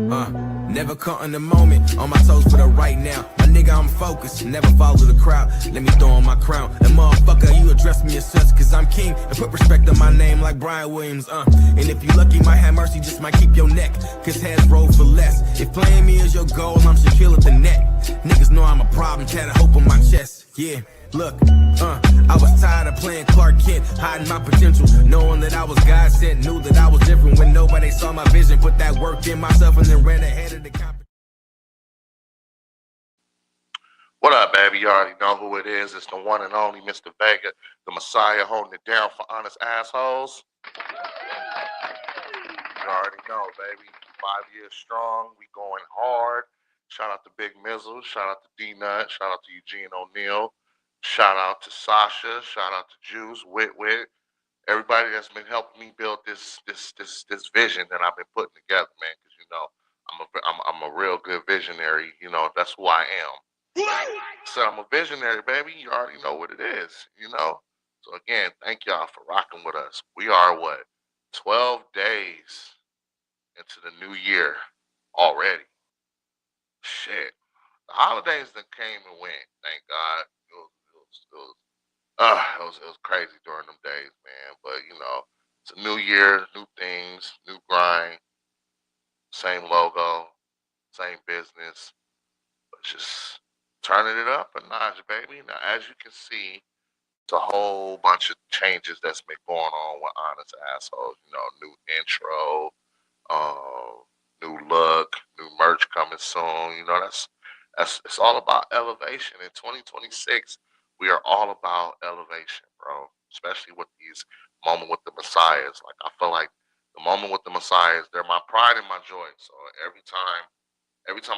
Never caught in the moment, on my toes for the right now. My nigga, I'm focused, never follow the crowd. Let me throw on my crown. And motherfucker, you address me as such, cause I'm king. And put respect on my name like Brian Williams, And if you lucky, might have mercy, just might keep your neck. Cause heads roll for less. If playing me is your goal, I'm Shaquille at the net. Niggas know I'm a problem, carry hope on my chest, yeah. Look, I was tired of playing Clark Kent, hiding my potential, knowing that I was God sent, knew that I was different when nobody saw my vision, put that work in myself and then ran ahead of the competition. What up, baby? You already know who it is. It's the one and only Mr. Vega, the Messiah, holding it down for honest assholes. You already know, baby. 5 years strong. We going hard. Shout out to Big Mizzle. Shout out to D-Nut. Shout out to Eugene O'Neal. Shout out to Sasha. Shout out to Juice, Wit, everybody that's been helping me build this vision that I've been putting together, man. Because you know, I'm a real good visionary. You know, that's who I am. So I'm a visionary, baby. You already know what it is. You know. So again, thank y'all for rocking with us. We are 12 days into the new year already. Shit, the holidays that came and went. Thank God. It was crazy during them days, man. But you know, it's a new year, new things, new grind, same logo, same business, but just turning it up a notch, baby. Now, as you can see, it's a whole bunch of changes that's been going on with Honest Assholes. You know, new intro, new look, new merch coming soon. You know, that's it's all about elevation. In 2026, we are all about elevation, bro. Especially with these moment with the Messiahs. Like I feel like the moment with the Messiahs, they're my pride and my joy. So every time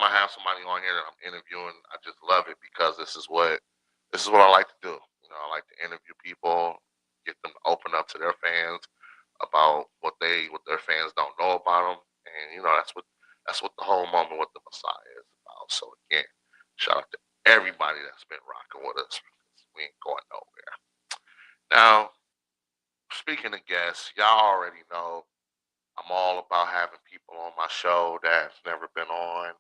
I have somebody on here that I'm interviewing, I just love it because this is what I like to do. You know, I like to interview people, get them to open up to their fans about what their fans don't know about them, and you know that's what the whole moment with the Messiah is about. So again, shout out to everybody that's been rocking with us. We ain't going nowhere. Now, speaking of guests, y'all already know I'm all about having people on my show that's never been on,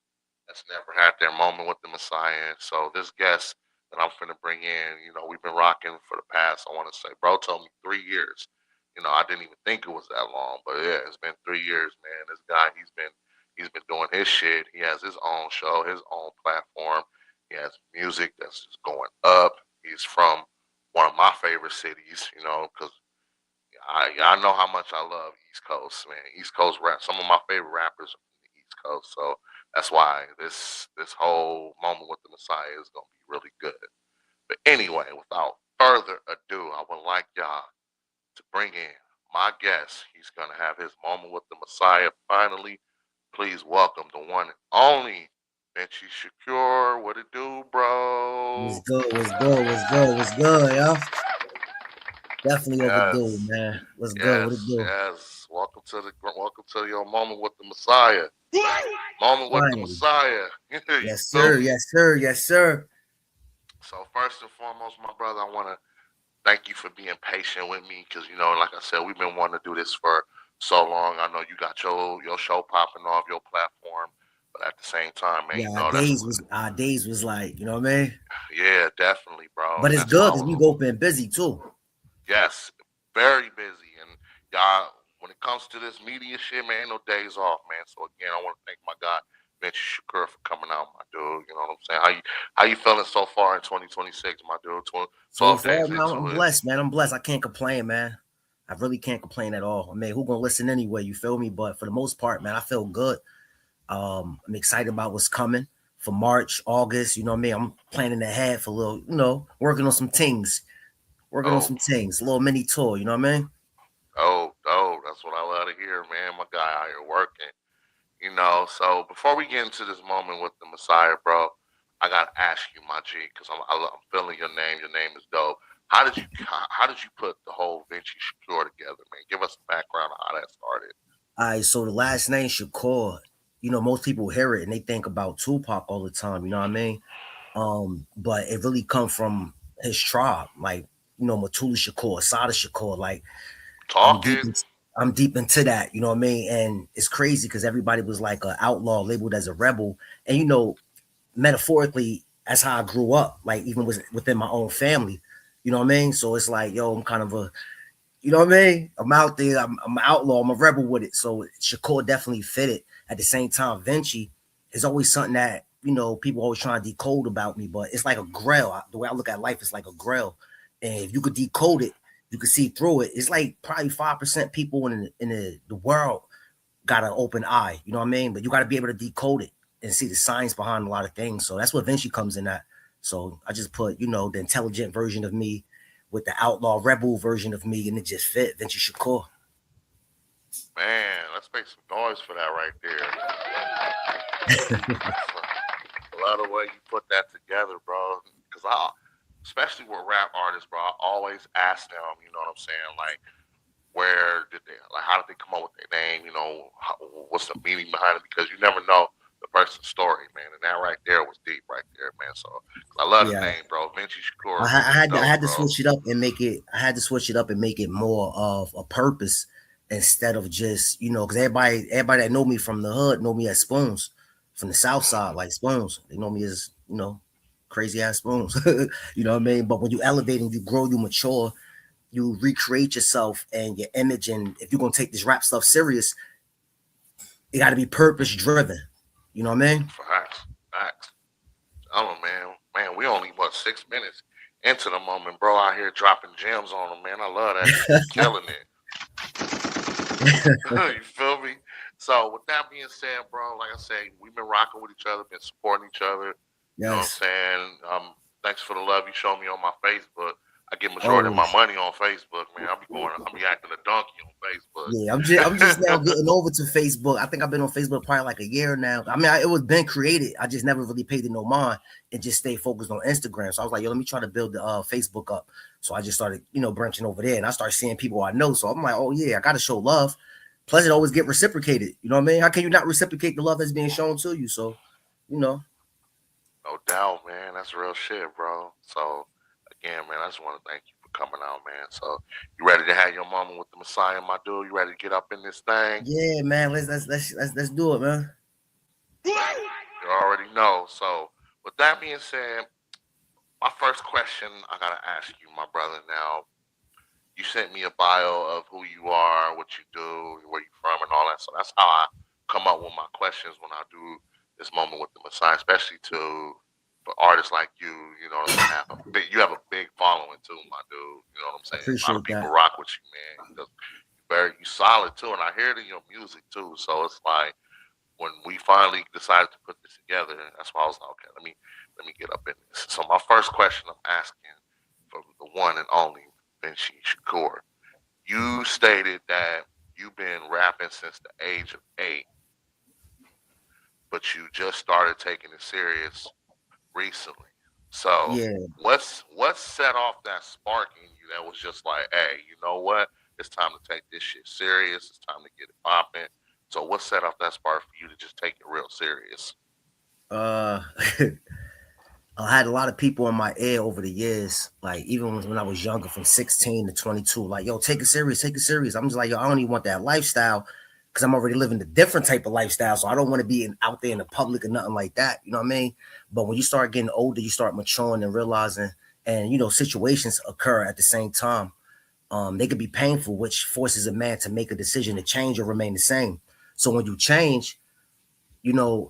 that's never had their moment with the Messiah. So this guest that I'm finna bring in, you know, we've been rocking for the past, I want to say, bro told me 3 years. You know, I didn't even think it was that long, but yeah, it's been 3 years, man. This guy, he's been doing his shit. He has his own show, his own platform. He has music that's just going up. He's from one of my favorite cities, you know, because I know how much I love East Coast, man. East Coast rap. Some of my favorite rappers are from the East Coast, so that's why this whole moment with the Messiah is gonna be really good. But anyway, without further ado, I would like y'all to bring in my guest. He's gonna have his moment with the Messiah finally. Please welcome the one and only VinChi Shakur. What it do, bro? What's good, yo? Definitely overdue, Yes. man. What's good? What it do? Yes. Welcome to your moment with the Messiah. Moment with the Finally. Messiah. Yes, sir. Yes, sir. So first and foremost, my brother, I want to thank you for being patient with me because you know, like I said, we've been wanting to do this for so long. I know you got your show popping off your platform, but at the same time, man, Yeah, you know our days was like, you know what I mean? Yeah, definitely, bro. But it's good because we both been busy too. Yes, very busy, and y'all. When it comes to this media shit, man, ain't no days off, man. So again, I want to thank my guy, VinChi Shakur, for coming out, my dude. You know what I'm saying? How you feeling so far in 2026, my dude? 12 days into I'm blessed, man. I'm blessed. I can't complain, man. I really can't complain at all. I mean, who gonna listen anyway? You feel me? But for the most part, man, I feel good. I'm excited about what's coming for March, August. You know what I mean? I'm planning ahead for a little, you know, working on some things. A little mini tour, you know what I mean? Oh, that's what I love to hear, man. My guy out here working. You know, so before we get into this moment with the Messiah, bro, I gotta ask you, my G, because I'm feeling your name. Your name is dope. How did you put the whole VinChi Shakur together, man? Give us a background on how that started. All right, so the last name Shakur, you know, most people hear it and they think about Tupac all the time, you know what I mean? But it really comes from his tribe, like, you know, Matula Shakur, Sada Shakur, like I'm deep into that, you know what I mean? And it's crazy because everybody was like an outlaw labeled as a rebel. And metaphorically, that's how I grew up, like even within my own family. You know what I mean? So it's like, yo, I'm kind of a, you know what I mean? I'm out there, I'm an outlaw, I'm a rebel with it. So Shakur definitely fit it. At the same time, VinChi is always something that, people always trying to decode about me, but it's like a grail. The way I look at life is like a grail. And if you could decode it, you could see through it. It's like probably 5% people in the world got an open eye, you know what I mean? But you got to be able to decode it and see the science behind a lot of things. So that's what VinChi comes in at. So I just put, the intelligent version of me with the outlaw rebel version of me, and it just fit. VinChi Shakur. Man, let's make some noise for that right there. I love the way you put that together, bro. Because especially with rap artists, bro, I always ask them, you know what I'm saying? Like, how did they come up with their name? What's the meaning behind it? Because you never know the person's story, man. And that right there was deep right there, man. So I love the name, bro. VinChi Shakur. I had to switch it up and make it. I had to switch it up and make it more of a purpose instead of just, because everybody that know me from the hood know me as Spoons, from the South Side, like Spoons. They know me as, crazy ass Spoons. You know what I mean? But when you elevate and you grow, you mature, you recreate yourself and your image. And if you're gonna take this rap stuff serious, it got to be purpose driven. You know what I mean? Facts. Oh man, we only 6 minutes into the moment, bro. Out here dropping gems on them, man. I love that. Killing it. You feel me? So with that being said, bro, like I say, we've been rocking with each other, been supporting each other. Yes. You know what I'm saying? Thanks for the love you show me on my Facebook. I get majority of my money on Facebook, man. I'll be acting a donkey on Facebook. Yeah, I'm just now getting over to Facebook. I think I've been on Facebook probably like a year now. I mean, it was been created. I just never really paid it no mind and just stayed focused on Instagram. So I was like, yo, let me try to build the Facebook up. So I just started, branching over there, and I started seeing people I know. So I'm like, oh yeah, I got to show love. Plus, it always get reciprocated. You know what I mean? How can you not reciprocate the love that's being shown to you? So, No doubt, man. That's real shit, bro. So. Again, man, I just want to thank you for coming out, man. So, you ready to have your moment with the Messiah, my dude? You ready to get up in this thing? Yeah, man. Let's do it, man. You already know. So, with that being said, my first question I gotta ask you, my brother. Now, you sent me a bio of who you are, what you do, where you from, and all that. So that's how I come up with my questions when I do this moment with the Messiah, especially for artists like you, you know what I'm saying? You have a big following too, my dude. You know what I'm saying? Appreciate a lot of people rock with you, man. You solid too, and I hear it in your music too. So it's like when we finally decided to put this together, that's why I was like, okay, let me get up in this. So my first question I'm asking from the one and only VinChi Shakur. You stated that you've been rapping since the age of 8, but you just started taking it serious recently. So what's set off that spark in you that was just like, hey, you know what? It's time to take this shit serious. It's time to get it popping. So what set off that spark for you to just take it real serious? I had a lot of people in my ear over the years, like even when I was younger, from 16 to 22, like, yo, take it serious. I'm just like, yo, I don't even want that lifestyle because I'm already living a different type of lifestyle. So I don't want to be out there in the public or nothing like that. You know what I mean? But when you start getting older, you start maturing and realizing, and situations occur at the same time. They could be painful, which forces a man to make a decision to change or remain the same. So when you change, the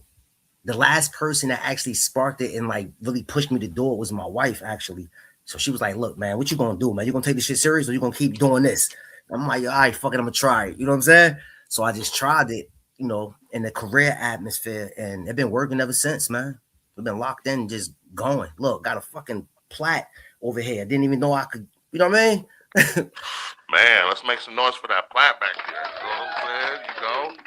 last person that actually sparked it and like really pushed me to do it was my wife, actually. So she was like, look, man, what you gonna do, man? You gonna take this shit serious or you gonna keep doing this? I'm like, all right, fuck it, I'm gonna try it. You know what I'm saying? So I just tried it, in the career atmosphere, and it's been working ever since, man. We've been locked in, just going. Look, got a fucking plat over here. I didn't even know I could, you know what I mean? Man, let's make some noise for that plat back there. You know what I'm saying? I'm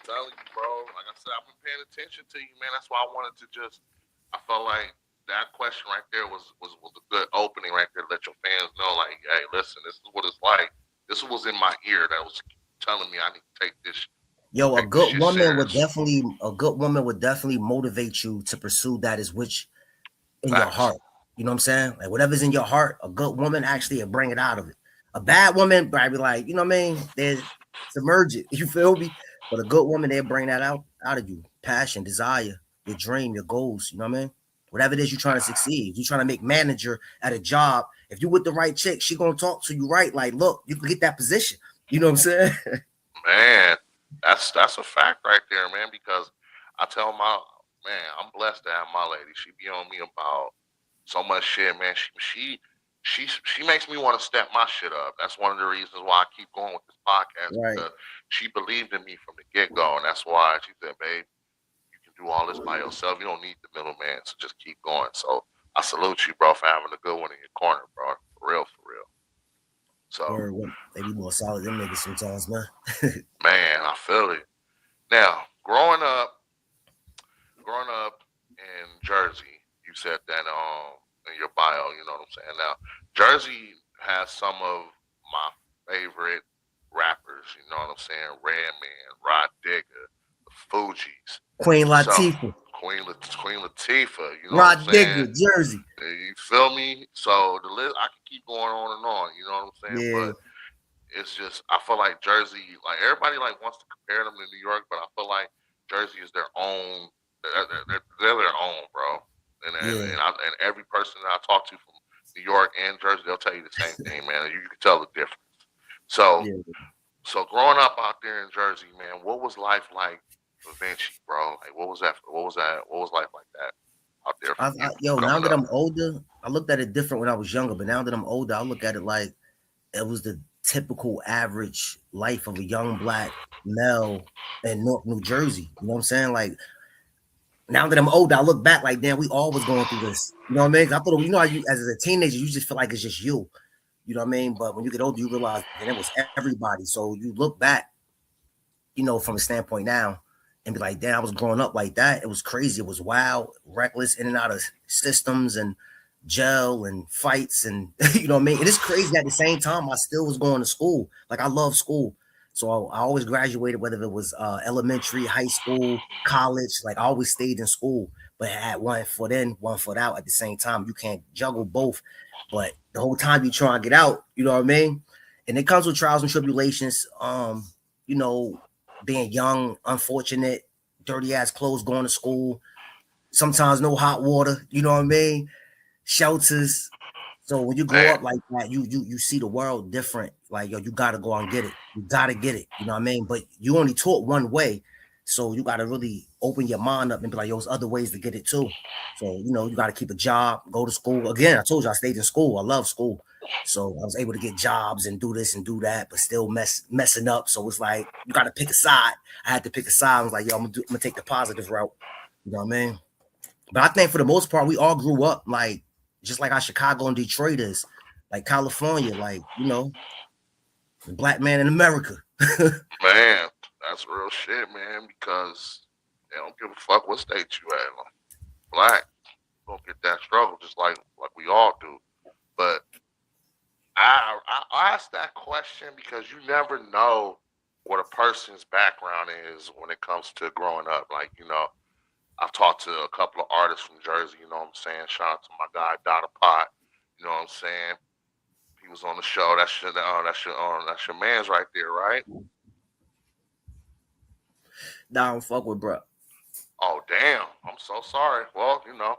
telling you, bro. Like I said, I've been paying attention to you, man. That's why I wanted to I felt like that question right there was a good opening right there to let your fans know, like, hey, listen, this is what it's like. This was in my ear that was telling me I need to take this. Yo, a good woman would definitely motivate you to pursue that is which in your heart. You know what I'm saying? Like whatever's in your heart, a good woman actually will bring it out of it. A bad woman probably like, you know what I mean? They're submergent. You feel me? But a good woman, they'll bring that out of you. Passion, desire, your dream, your goals. You know what I mean? Whatever it is you're trying to succeed. You're trying to make manager at a job. If you with the right chick, she gonna talk to you right. Like, look, you can get that position. You know what I'm saying? Man, that's a fact right there, man. Because I tell my man, I'm blessed to have my lady. She be on me about so much shit, man. She makes me want to step my shit up. That's one of the reasons why I keep going with this podcast, Right. because she believed in me from the get go, and that's why she said, "Babe, you can do all this by yourself. You don't need the middleman. So just keep going." So I salute you, bro, for having a good one in your corner, bro. For real, for real. So, Or they be more solid than niggas sometimes, man. man, I feel it. Now, growing up in Jersey, you said that in your bio, you know what I'm saying? Now, Jersey has some of my favorite rappers, you know what I'm saying? Redman, Rod Digger, the Fugees. Queen So Latifah, Queen Latifah, you know what I'm Rod saying? Digger, Jersey. You feel me? So the list, I can keep going on and on, you know what I'm saying? Yeah, But it's just, I feel like Jersey, like everybody like wants to compare them to New York, but I feel like Jersey is their own. They're their own, bro. And every person that I talk to from New York and Jersey, they'll tell you the same thing, man. You can tell the difference. So, yeah. so growing up out there in Jersey, man, what was life like for VinChi, bro? Like, what was that? What was that? What was life like that out there for you Yo, now coming that up? I'm older, I looked at it different when I was younger, but now that I'm older, I look at it like it was the typical average life of a young black male in Newark, New Jersey. You know what I'm saying? Like now that I'm older, I look back like, damn, we all was going through this. You know what I mean? I thought, you know, how you as a teenager, you just feel like it's just you. You know what I mean? But when you get older, you realize that it was everybody. So you look back, you know, from a standpoint now and be like, damn, I was growing up like that. It was crazy. It was wild, reckless, in and out of systems and jail and fights. And you know what I mean? It is crazy at the same time. I still was going to school. Like I love school. So I always graduated, whether it was elementary, high school, college, like I always stayed in school, but had one foot in, one foot out at the same time. You can't juggle both. But the whole time you try and get out, you know what I mean? And it comes with trials and tribulations. You know, being young, unfortunate, dirty ass clothes, going to school, sometimes no hot water, you know what I mean? Shelters. So when you grow Man, up like that, you see the world different. Like, yo, you gotta go and get it. You gotta get it. You know what I mean? But you only taught one way. So you gotta really open your mind up and be like, yo, there's other ways to get it too. So, you know, you gotta keep a job, go to school. Again, I told you I stayed in school. I love school. So I was able to get jobs and do this and do that, but still messing up. So it's like you gotta pick a side. I had to pick a side. I was like, yo, I'm gonna take the positive route. You know what I mean? But I think for the most part, we all grew up like just like how Chicago and Detroit is, like California, like, you know, the black man in America. man, that's real shit, man. Because they don't give a fuck what state you at. Like, black, you don't get that struggle just like we all do. But I asked that question because you never know what a person's background is when it comes to growing up. Like, you know, I've talked to a couple of artists from Jersey, you know what I'm saying? Shout out to my guy Dada Pot, you know what I'm saying? He was on the show. That's your man's right there, right? Nah, I don't fuck with bro. Oh damn. I'm so sorry. Well, you know,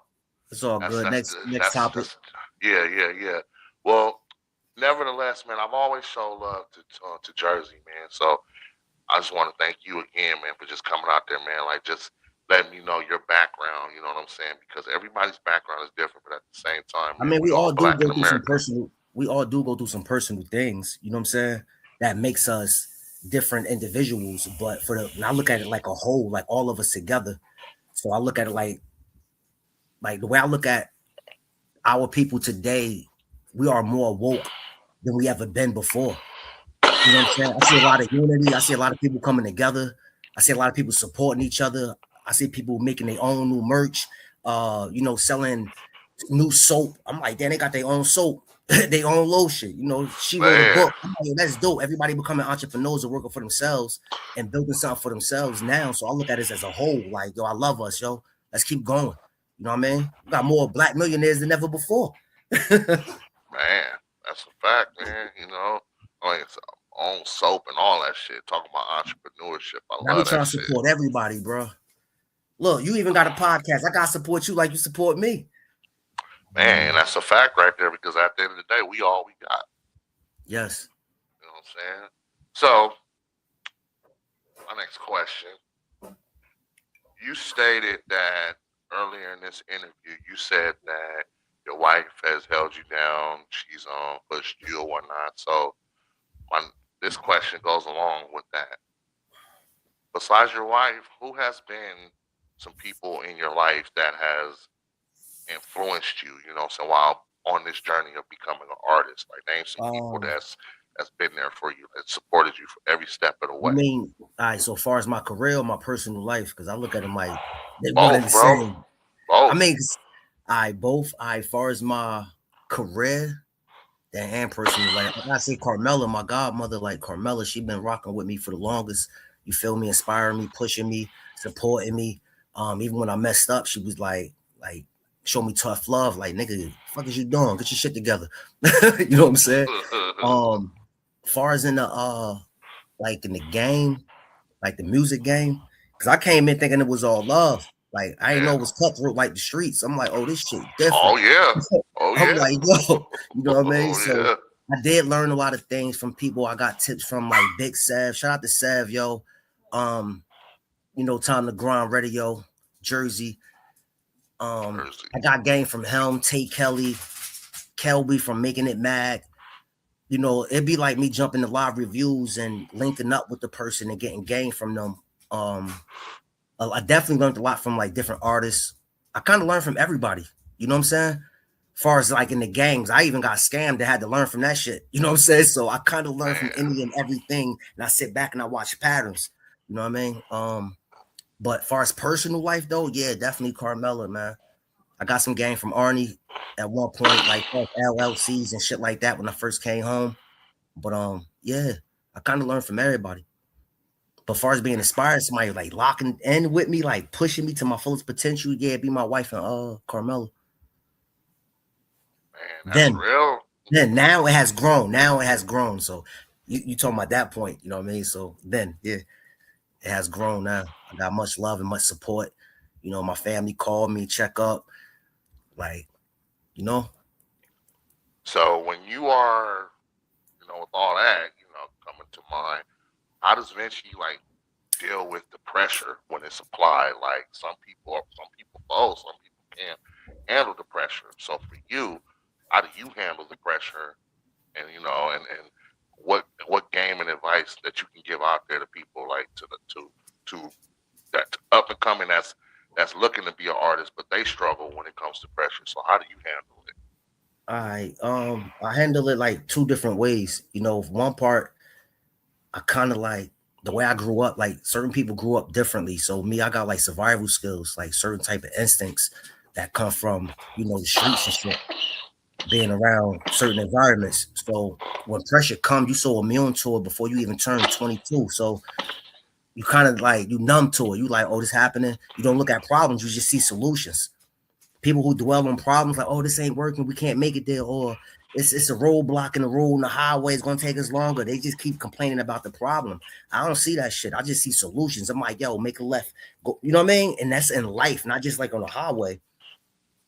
It's all that's good. that's Next that's topic. that's yeah. Well, nevertheless, man, I've always showed love to Jersey, man. So I just want to thank you again, man, for just coming out there, man. Like just letting me know your background. You know what I'm saying? Because everybody's background is different, but at the same time, I man, mean, we all black in America. we all do go through some personal things, you know what I'm saying? That makes us different individuals. But when I look at it like a whole, like all of us together. So I look at it like the way I look at our people today, we are more woke than we ever been before. You know what I'm saying? I see a lot of unity. I see a lot of people coming together. I see a lot of people supporting each other. I see people making their own new merch, you know, selling new soap. I'm like, damn, they got their own soap, their own lotion. You know, she wrote a Man, book. I'm like, that's dope. Everybody becoming entrepreneurs and working for themselves and building something for themselves now. So I look at this as a whole. Like, yo, I love us, yo. Let's keep going. You know what I mean? We got more black millionaires than ever before. man, that's a fact, man. You know, own soap and all that shit. Talking about entrepreneurship. I I be love trying that to shit. support everybody, bro. Look, you even got a podcast. I gotta support you like you support me. Man, that's a fact right there, because at the end of the day, we all we got. Yes. You know what I'm saying? So, my next question. You stated that earlier in this interview, you said that your wife has held you down. She's pushed you or whatnot. So, this question goes along with that. Besides your wife, who has been some people in your life that has influenced you, you know, so while on this journey of becoming an artist? Like, name some people that's been there for you, that supported you for every step of the You way. mean, all right, so far as my career or my personal life, because I look at them like they one and the Both, bro. same. Both. I mean, both. Far as my career and personal life, like I say, Carmela, my godmother, like Carmela, she been rocking with me for the longest. You feel me? Inspiring me, pushing me, supporting me. Even when I messed up, she was like, show me tough love. Like, nigga, fuck is you doing? Get your shit together. You know what I'm saying? Far as in the like in the game, like the music game, because I came in thinking it was all love. Like I didn't know it was cutthroat like the streets. I'm like, oh, this shit different. Oh yeah. Oh I'm yeah. like, yo, you know what I mean? Oh So yeah. I did learn a lot of things from people. I got tips from like Big Sav. Shout out to Sav, yo. You know, Time to Grind Radio, Jersey. Jersey. I got game from Helm, Tate Kelly, Kelby from Making It Mad. You know, it'd be like me jumping to live reviews and linking up with the person and getting game from them. I definitely learned a lot from like different artists. I kind of learned from everybody. You know what I'm saying? As far as like in the gangs, I even got scammed. I had to learn from that shit. You know what I'm saying? So I kind of learned from any and everything, and I sit back and I watch patterns. You know what I mean? But as far as personal life though, yeah, definitely Carmela, man. I got some game from Arnie at one point, like LLCs and shit like that when I first came home. But yeah, I kind of learned from everybody. But as far as being inspired, somebody like locking in with me, like pushing me to my fullest potential, yeah, be my wife and Carmela. Man, that's real. Then now it has grown. Now it has grown. So you talking about that point, you know what I mean? So then, yeah, it has grown now. I got much love and much support. You know, my family called me, check up, like, you know. So when you are, you know, with all that, you know, coming to mind, how does VinChi like deal with the pressure when it's applied? Like some people fold, some people can't handle the pressure. So for you, how do you handle the pressure? And you know, and what game and advice that you can give out there to people, like to that up and coming that's looking to be an artist, but they struggle when it comes to pressure. So how do you handle it? I handle it like two different ways. You know, one part I kind of like the way I grew up, like certain people grew up differently. So me, I got like survival skills, like certain type of instincts that come from, you know, the streets and shit, being around certain environments. So when pressure comes, you so immune to it before you even turn 22. So you kind of like you numb to it. You like, oh, this happening. You don't look at problems, you just see solutions. People who dwell on problems like, oh, this ain't working, we can't make it there, or it's a roadblock in the road and the highway is gonna take us longer. They just keep complaining about the problem. I don't see that shit. I just see solutions. I'm like, yo, make a left. Go, you know what I mean? And that's in life, not just like on the highway.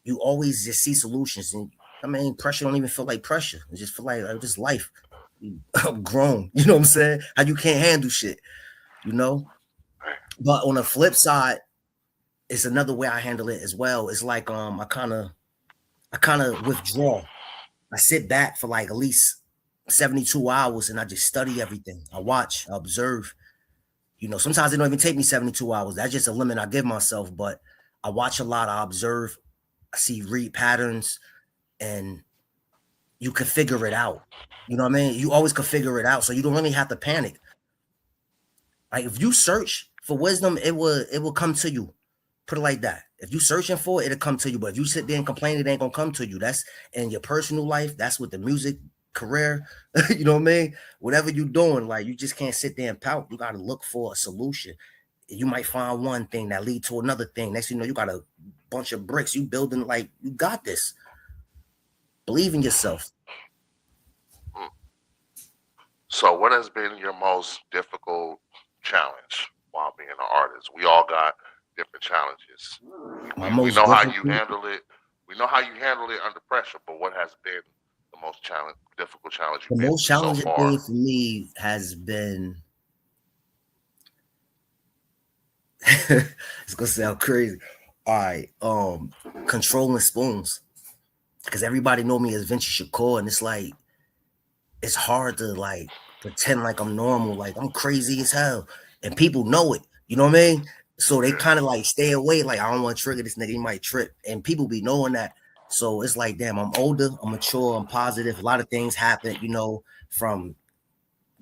You always just see solutions. And I mean, pressure don't even feel like pressure. It just feel like just life. I'm grown. You know what I'm saying? How you can't handle shit, you know? But on the flip side, it's another way I handle it as well. It's like I kind of withdraw. I sit back for like at least 72 hours and I just study everything. I watch, I observe. You know, sometimes it don't even take me 72 hours. That's just a limit I give myself. But I watch a lot, I observe, I see read patterns, and you can figure it out. You know what I mean? You always can figure it out. So you don't really have to panic. Like if you search for wisdom, it will come to you. Put it like that. If you searching for it, it'll come to you. But if you sit there and complain, it ain't gonna come to you. That's in your personal life. That's with the music career. You know what I mean? Whatever you're doing, like you just can't sit there and pout. You gotta look for a solution. You might find one thing that lead to another thing. Next thing you know, you got a bunch of bricks. You building like you got this. Believe in yourself. So, what has been your most difficult challenge while being an artist? We all got different challenges. My We most know how you difficult, handle it. We know how you handle it under pressure, but what has been the most difficult challenge the you've been most through so challenging thing far? for me has been it's gonna sound crazy. All right, controlling spoons. Because everybody know me as VinChi Shakur, and it's like it's hard to like pretend like I'm normal, like I'm crazy as hell, and people know it. You know what I mean? So they Yeah. kind of like stay away. Like I don't want to trigger this nigga; he might trip, and people be knowing that. So it's like, damn, I'm older, I'm mature, I'm positive. A lot of things happen, you know, from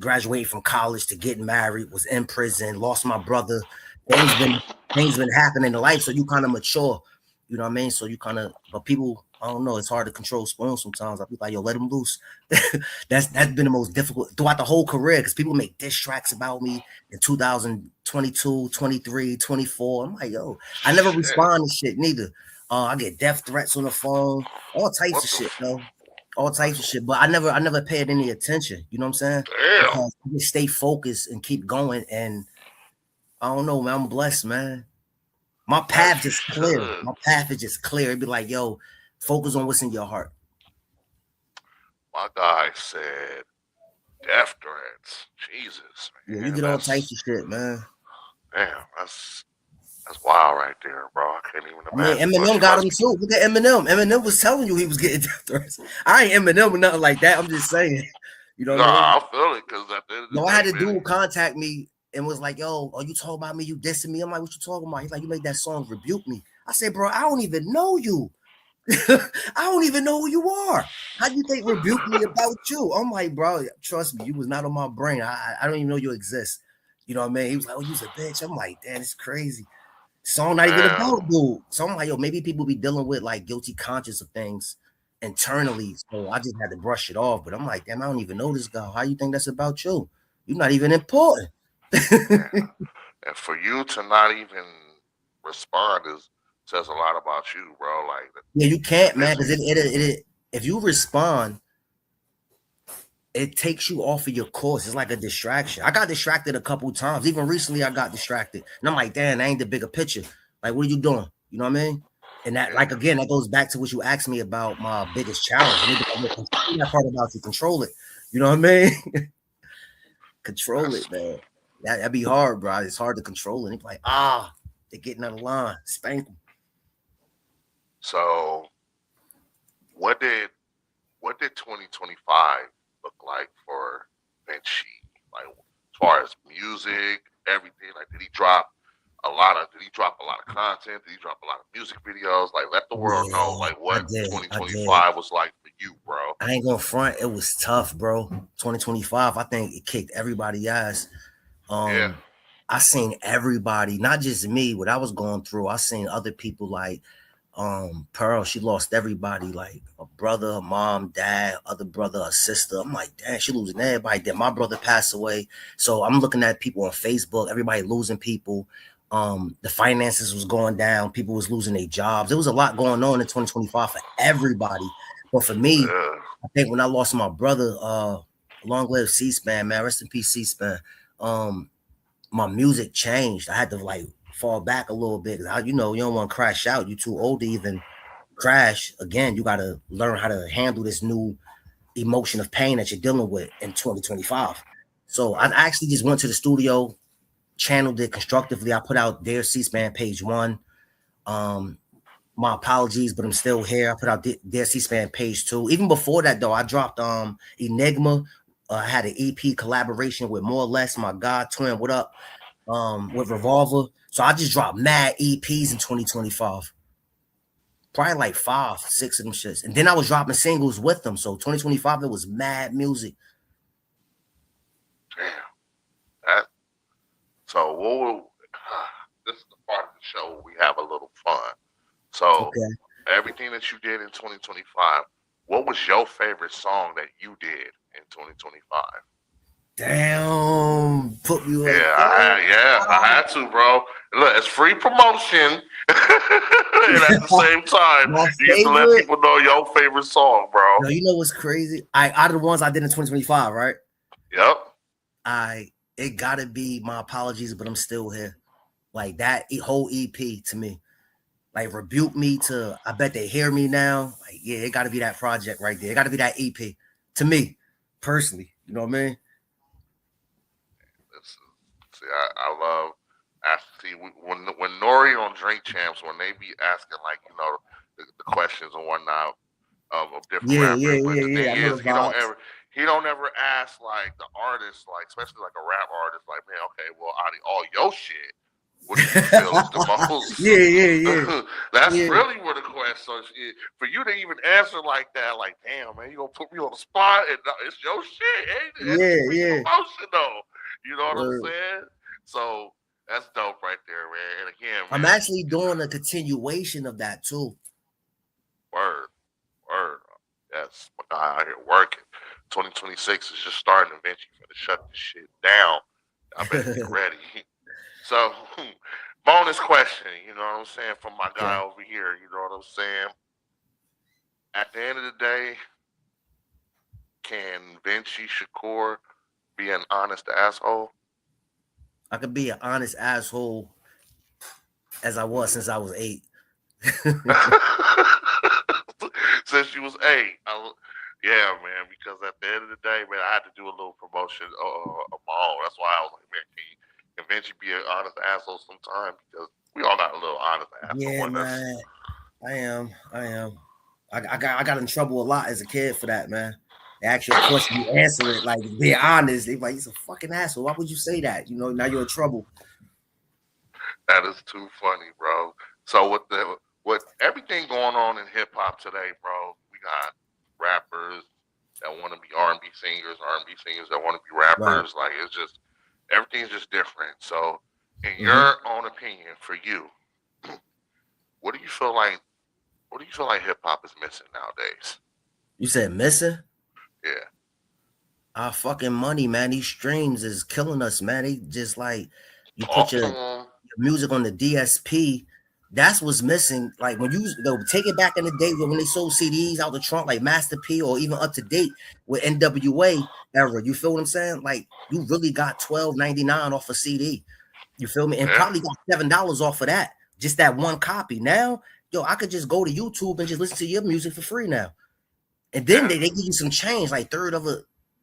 graduating from college to getting married, was in prison, lost my brother. Things been things been happening in life, so you kind of mature. You know what I mean? So you kind of, but people, I don't know. It's hard to control spoons sometimes. I be like, yo, let them loose. That's been the most difficult throughout the whole career because people make diss tracks about me in 2022, 23, 24. I'm like, yo, I never Shit. respond to shit neither. I get death threats on the phone, all types What of the shit, though, all types of that's shit. But I never paid any attention. You know what I'm saying? damn. Because I just stay focused and keep going. And I don't know, man. I'm blessed, man. My path As you just clear. should. My path is just clear. It'd be like, yo, focus on what's in your heart. My guy said death threats. Jesus, Yeah, you man. get all types of shit, man. Damn, that's wild right there, bro. I can't even I mean, imagine. But Eminem you got must him be too. Look at Eminem. Eminem was telling you he was getting death threats. I ain't Eminem or nothing like that. I'm just saying. You know what I mean? nah, I feel it because at the end of the Yo, I day, had a man, dude contact me and was like, yo, are you talking about me? You dissing me? I'm like, what you talking about? He's like, you made that song Rebuke Me. I said, bro, I don't even know you. I don't even know who you are. How do you think rebuke me about you? I'm like, bro, trust me, you was not on my brain. I don't even know you exist. You know what I mean? He was like, oh, you's a bitch. I'm like, damn, it's crazy. Song not even damn. about dude. So I'm like, yo, maybe people be dealing with like guilty conscience of things internally. So I just had to brush it off. But I'm like, damn, I don't even know this guy. How you think that's about you? You're not even important. Man. And for you to not even respond is says a lot about you, bro. Like Yeah, you if can't, man, it's because it if you respond, it takes you off of your course. It's like a distraction. I got distracted a couple times. Even recently, I got distracted, and I'm like, damn, that ain't the bigger picture. Like, what are you doing? You know what I mean? And that, like, yeah, again, that goes back to what you asked me about my biggest challenge. And that part about you control it. You know what I mean? Control that's it, man. That'd be hard, bro. It's hard to control it. It's like, they're getting out of line. Spank them. so. What did 2025 look like for VinChi? Like as far as music, everything. Like did he drop a lot of content? Did he drop a lot of music videos? Like let the world know Yeah, like I what did. I did. 2025 was like for you, bro. I ain't gonna front. It was tough, bro. 2025, I think it kicked everybody ass. Yeah. Um, I seen everybody, not just me, what I was going through. I seen other people like Pearl. She lost everybody, like a brother, a mom, dad, other brother, a sister. I'm like, damn, she losing everybody. Then my brother passed away. So I'm looking at people on Facebook, everybody losing people. The finances was going down, people was losing their jobs. There was a lot going on in 2025 for everybody. But for me, Yeah. I think when I lost my brother, long live C-SPAN, man, rest in peace, C-SPAN. Um, my music changed. I had to like fall back a little bit. You know, you don't want to crash out. You too old to even crash. Again, you got to learn how to handle this new emotion of pain that you're dealing with in 2025. So I actually just went to the studio, channeled it constructively. I put out Dear C-SPAN page 1. Um, my apologies, but I'm still here. I put out Dear C-SPAN page 2. Even before that, though, I dropped Enigma. I had an EP collaboration with More or Less, my God twin. What up? With Revolver. So I just dropped mad EPs in 2025. Probably like 5, 6 of them shits. And then I was dropping singles with them. So 2025, it was mad music. Damn. That so what will this is the part of the show where we have a little fun. So Okay. everything that you did in 2025, what was your favorite song that you did in 2025? Damn. Put me like Yeah, I had to, bro. Look, it's free promotion, and at the same time, my you get to let favorite. people know your favorite song, bro. Yo, you know what's crazy? Out of the ones I did in 2025, right? Yep. It gotta be My Apologies, but I'm Still Here. Like that whole EP to me. Like Rebuke Me to I Bet They Hear Me Now. Like, yeah, it gotta be that project right there. It gotta be that EP. To me, personally. You know what I mean? See, I love see when Nori on Drink Champs, when they be asking like, you know, the questions and whatnot of different Yeah, rappers, yeah, but yeah, the yeah. thing I know is the vibes. he don't ever ask like the artist, like especially like a rap artist, like, man, okay, well, out of all your shit, what do you feel is the most? Yeah, yeah, yeah. That's Yeah, really where the question. So for you to even answer like that, like, damn, man, you gonna put me on the spot, and it's your shit. Ain't yeah, speak yeah. emotion though. You know what I'm Word. saying? So that's dope right there, man. And again, I'm man, actually doing a continuation of that too. word, word. Yes, my guy out here working. 2026 is just starting. Eventually, finna shut this shit down. I better get ready. So, bonus question, you know what I'm saying, from my guy Okay. over here, you know what I'm saying? At the end of the day, can VinChi Shakur be an honest asshole? I could be an honest asshole as I was since I was 8. Since you was 8. Yeah, man, because at the end of the day, man, I had to do a little promotion of my own. That's why I was like, man, can VinChi be an honest asshole sometime? Because we all got a little honest asshole Yeah, in us. man. I am. I got in trouble a lot as a kid for that, man. They ask you a question, you answer it like be honest. They like, he's a fucking asshole. Why would you say that? You know, now you're in trouble. That is too funny, bro. So with everything going on in hip hop today, bro, we got rappers that want to be R&B singers, R&B singers that want to be Right. rappers. Like it's just everything's just different. So, in Mm-hmm. your own opinion, for you, what do you feel like? What do you feel like hip hop is missing nowadays? You said missing? Yeah, Our fucking money, man. These streams is killing us, man. They just like you put talk to your them. music on the DSP. That's what's missing. Like when you they'll take it back in the day when they sold CDs out the trunk, like Master P or even up to date with NWA era. You feel what I'm saying? Like you really got $12.99 off a CD. You feel me? And Yeah, probably got $7 off of that. Just that one copy. Now, yo, I could just go to YouTube and just listen to your music for free now. And then yeah. they give you some change, like third of a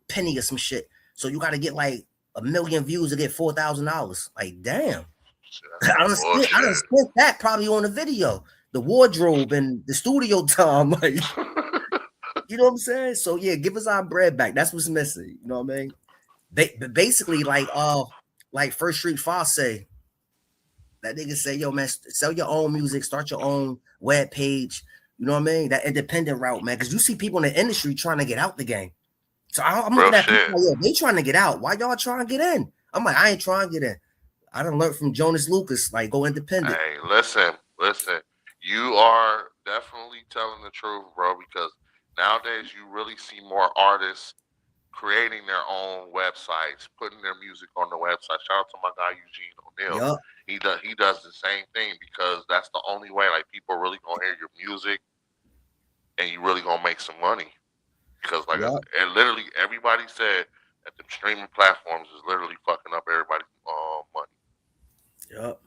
penny or some shit. So you got to get like 1,000,000 views to get $4,000. Like, damn. Shit, that's I some I done bullshit. spent that probably on a video, the wardrobe and the studio time. Like, you know what I'm saying? So yeah, give us our bread back. That's what's missing. You know what I mean? Basically, like First Street Foss say, that nigga say, yo, man, sell your own music, start your own web page. You know what I mean? That independent route, man. Because you see people in the industry trying to get out the game. So I'm Real looking at people shit. like, yo, they trying to get out. Why y'all trying to get in? I'm like, I ain't trying to get in. I done learned from Jonas Lucas, like go independent. Hey, listen. You are definitely telling the truth, bro, because nowadays you really see more artists creating their own websites, putting their music on the website. Shout out to my guy Eugene O'Neill. Yup, He does the same thing because that's the only way like people really gonna hear your music and you really gonna make some money. Because like yup, and literally everybody said that the streaming platforms is literally fucking up everybody's money. yup.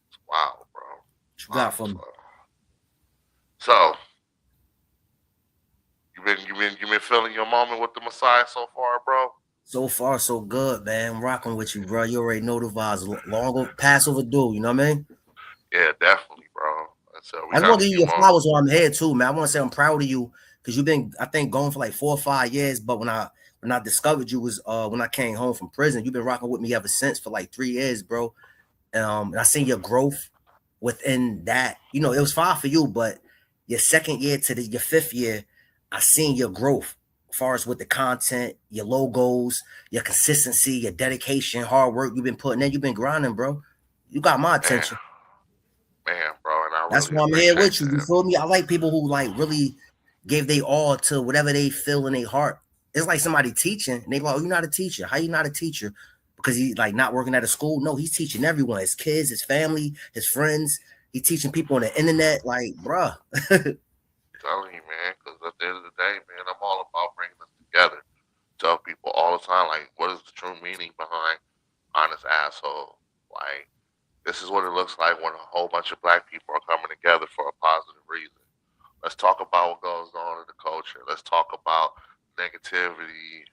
It's wild, bro. What you got Wild for as me? fuck. So you been feeling your moment with the Messiah so far, bro? So far, so good, man. I'm rocking with you, bro. You already know the vibes. Pass overdue. You know what I mean? Yeah, definitely, bro. So we I just got want a to give few you your more. flowers while I'm here too, man. I want to say I'm proud of you because you've been, I think, going for like 4 or 5 years. But when I discovered you was when I came home from prison. You've been rocking with me ever since for like 3 years, bro. And I seen your growth within that. You know, it was far for you, but your second year to your 5th year, I seen your growth as far as with the content, your logos, your consistency, your dedication, hard work you've been putting in. You've been grinding, bro. You got my Man, attention. man, bro, and I That's really why I'm here appreciate with you. You that. feel me? I like people who like really gave they all to whatever they feel in their heart. It's like somebody teaching, and they like, "Oh, you're not a teacher. How you not a teacher?" Because he's like not working at a school. No, he's teaching everyone, his kids, his family, his friends. He's teaching people on the internet. Like, bruh, I'm telling you, man, because at the end of the day, man, I'm all about bringing us together. tell people all the time, like, what is the true meaning behind honest asshole? Like, this is what it looks like when a whole bunch of black people are coming together for a positive reason. Let's talk about what goes on in the culture. Let's talk about negativity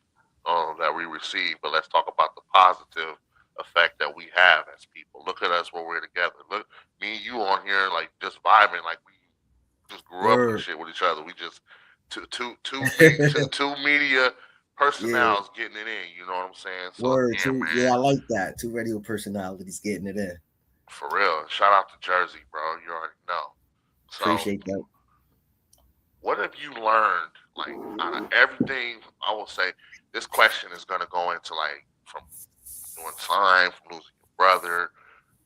that we receive, but let's talk about the positive effect that we have as people. Look at us when we're together. Look, me and you on here, like, just vibing, like we just grew up and shit with each other. We just two media personalities getting it in. You know what I'm saying? So again, man, yeah, I like that. Two radio personalities getting it in. For real. Shout out to Jersey, bro. You already know. So, appreciate that. What have you learned, like, out of everything? I will say this question is going to go into, like, from doing time, from losing your brother,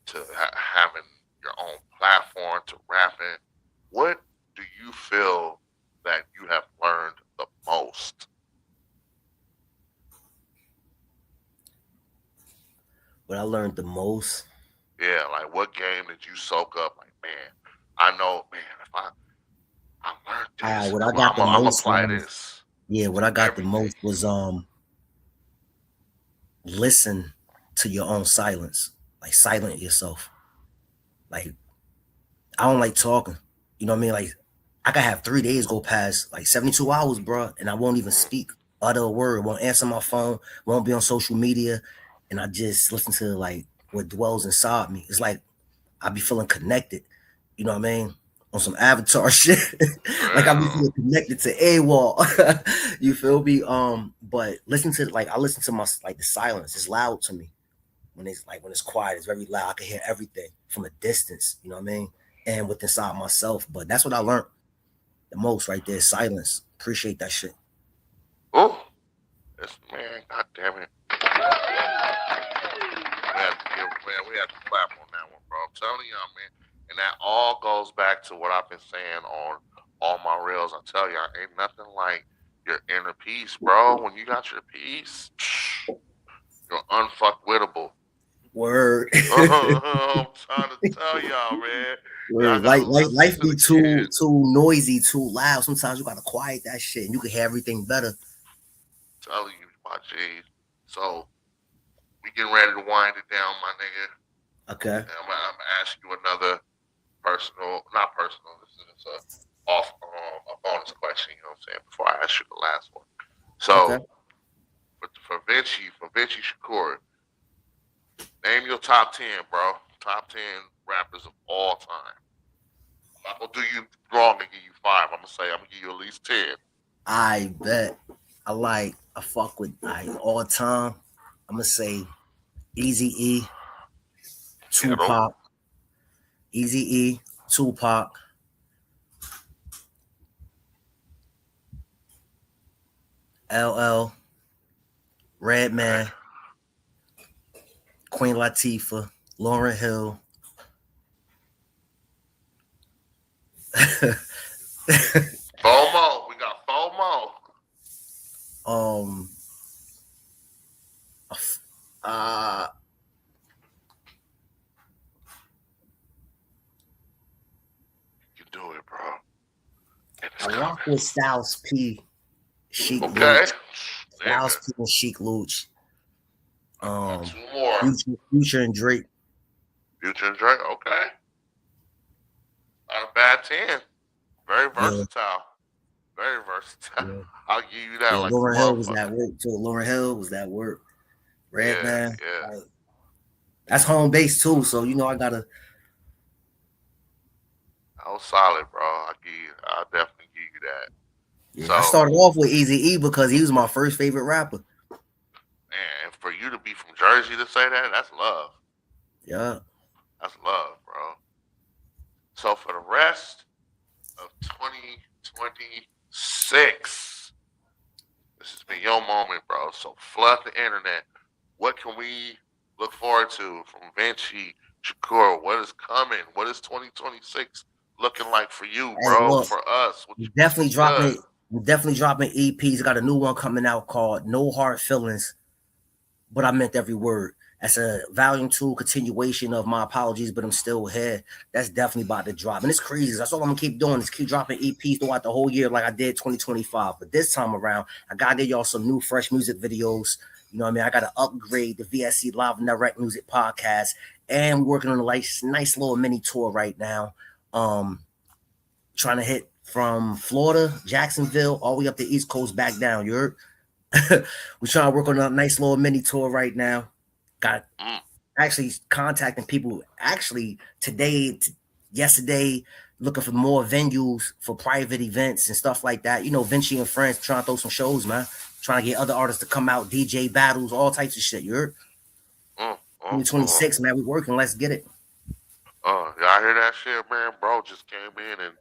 to having your own platform, to rapping. What do you feel that you have learned the most? What I learned the most? Yeah, like, what game did you soak up? Like, man, I know, man, if I learned this, what I got the most, apply this. Yeah, what I got the most was listen to your own silence. Like, silent yourself. Like, I don't like talking. You know what I mean? Like, I could have 3 days go past, like 72 hours, bro, and I won't even speak, utter a word, won't answer my phone, won't be on social media, and I just listen to, like, what dwells inside me. It's like I be feeling connected. You know what I mean? On some Avatar shit. Like, I be feeling connected to AWOL. You feel me? But listen to, like, I listen to my, like, the silence. It's loud to me. When it's quiet, it's very loud. I can hear everything from a distance. You know what I mean? And with inside myself. But that's what I learned the most right there. Silence. Appreciate that shit. Oh, this man, God damn it. We have to clap on that one, bro. I'm telling y'all, man. And that all goes back to what I've been saying on all my reels. I tell y'all, ain't nothing like your inner peace, bro. When you got your peace, you're unfuckwittable. Word. I'm trying to tell y'all, man. Word. Life be too noisy, too loud. Sometimes you gotta quiet that shit, and you can hear everything better. Telling you, my G. So we getting ready to wind it down, my nigga. Okay. And I'm gonna ask you another not personal. This is a bonus question. You know what I'm saying? Before I ask you the last one. So, okay. for VinChi Shakur, name your top 10, bro. Top 10 rappers of all time. I'm not gonna do you wrong and give you 5. I'm gonna give you at least 10. I bet. I fuck with all time. I'm gonna say Eazy-E, Tupac, Eazy-E, Tupac, LL, Redman, Queen Latifah, Lauryn Hill. FOMO. We got FOMO. You can do it, bro. I rock with Styles P, Sheek okay. Luch. Styles P and Sheek Luch. 2 more. Future and Drake. Future and Drake, okay. Not a bad 10. Very versatile. Very versatile. Yeah. I'll give you that. Like, Lauryn Hill was that work too. Lauryn Hill was that work. Redman. Yeah. That's home base too. So I gotta. I was solid, bro. I'll definitely give you that. Yeah, so, I started off with Eazy-E because he was my first favorite rapper. And for you to be from Jersey to say that, that's love. Yeah. That's love, bro. So for the rest of 2026, this has been your moment, bro. So flood the internet. What can we look forward to from VinChi Shakur? What is coming? What is 2026 looking like for you, bro? Look, for us? Definitely dropping EPs. Got a new one coming out called No Hard Feelings, but I meant every word. That's a volume 2 continuation of My Apologies, but I'm still here. That's definitely about to drop. And it's crazy. That's all I'm gonna keep doing is keep dropping EPs throughout the whole year like I did 2025. But this time around, I gotta get y'all some new fresh music videos. You know what I mean? I gotta upgrade the VSC Live and Direct Music podcast. And we're working on a nice little mini tour right now. Trying to hit from Florida, Jacksonville, all the way up the East Coast, back down. You heard? We're trying to work on a nice little mini tour right now. Got actually contacting people actually yesterday, looking for more venues for private events and stuff like that. You know, VinChi and friends trying to throw some shows, man. Trying to get other artists to come out, DJ battles, all types of shit. You heard? 2026, man. We working. Let's get it. Y'all hear that shit, man? Bro just came in and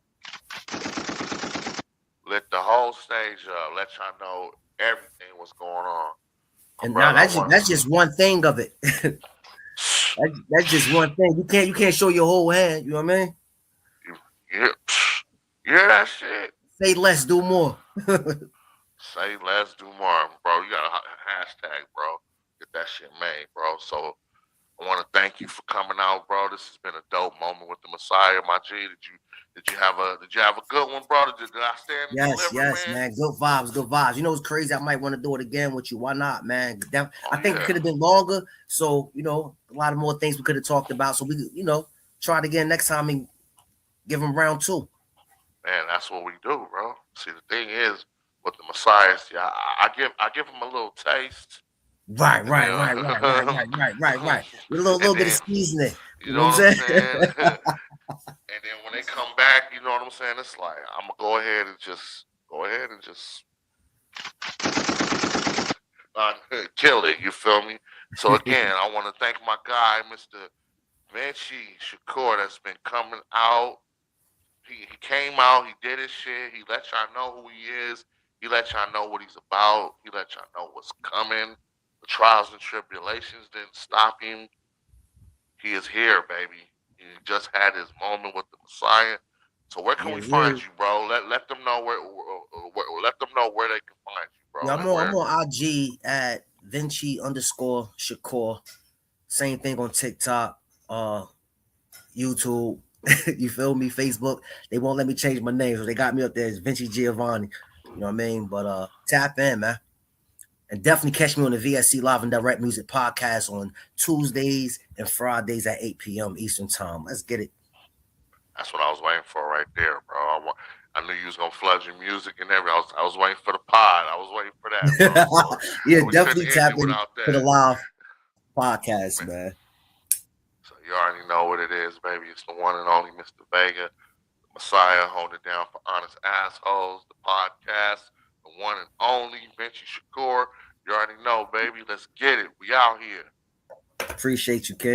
lit the whole stage up. Let y'all know everything was going on. And now that's just one thing of it. that's just one thing. You can't show your whole hand. You know what I mean? You hear that shit? Say less, do more. Say less, do more, bro. You got a hashtag, bro. Get that shit made, bro. So I want to thank you for coming out, bro. This has been a dope moment with the Messiah, my G. Did you have a good one, bro? Did I stand and deliver, man? Good vibes. You know what's crazy? I might want to do it again with you. Why not, man? I think it could have been longer. So, you know, a lot of more things we could have talked about. So we, you know, try it again next time and give them round 2. Man, that's what we do, bro. See, the thing is, with the Messiah, I give him a little taste. Right. With a little bit of seasoning. You know what I'm saying? And then when they come back, you know what I'm saying? It's like I'm gonna go ahead and just kill it. You feel me? So again, I want to thank my guy, Mr. VinChi Shakur, that's been coming out. He came out. He did his shit. He let y'all know who he is. He let y'all know what he's about. He let y'all know what's coming. The trials and tribulations didn't stop him. He is here, baby. He just had his moment with the Messiah. So where can we find you, bro? Let them know where they can find you, bro. Yeah, I'm on IG at VinChi_Shakur. Same thing on TikTok, YouTube. You feel me? Facebook. They won't let me change my name, so they got me up there as VinChi Giovanni. You know what I mean? But tap in, man. And definitely catch me on the VSC Live and Direct Music podcast on Tuesdays and Fridays at 8 p.m. Eastern Time. Let's get it. That's what I was waiting for right there, bro. I knew you was gonna flood your music and everything. I was waiting for the pod. I was waiting for that, bro. Yeah, definitely tap in to the live podcast, man. So you already know what it is, baby. It's the one and only Mr. Vega, the Messiah, holding it down for Honest Assholes, the podcast, the one and only VinChi Shakur. You already know, baby. Let's get it. We out here. Appreciate you, King.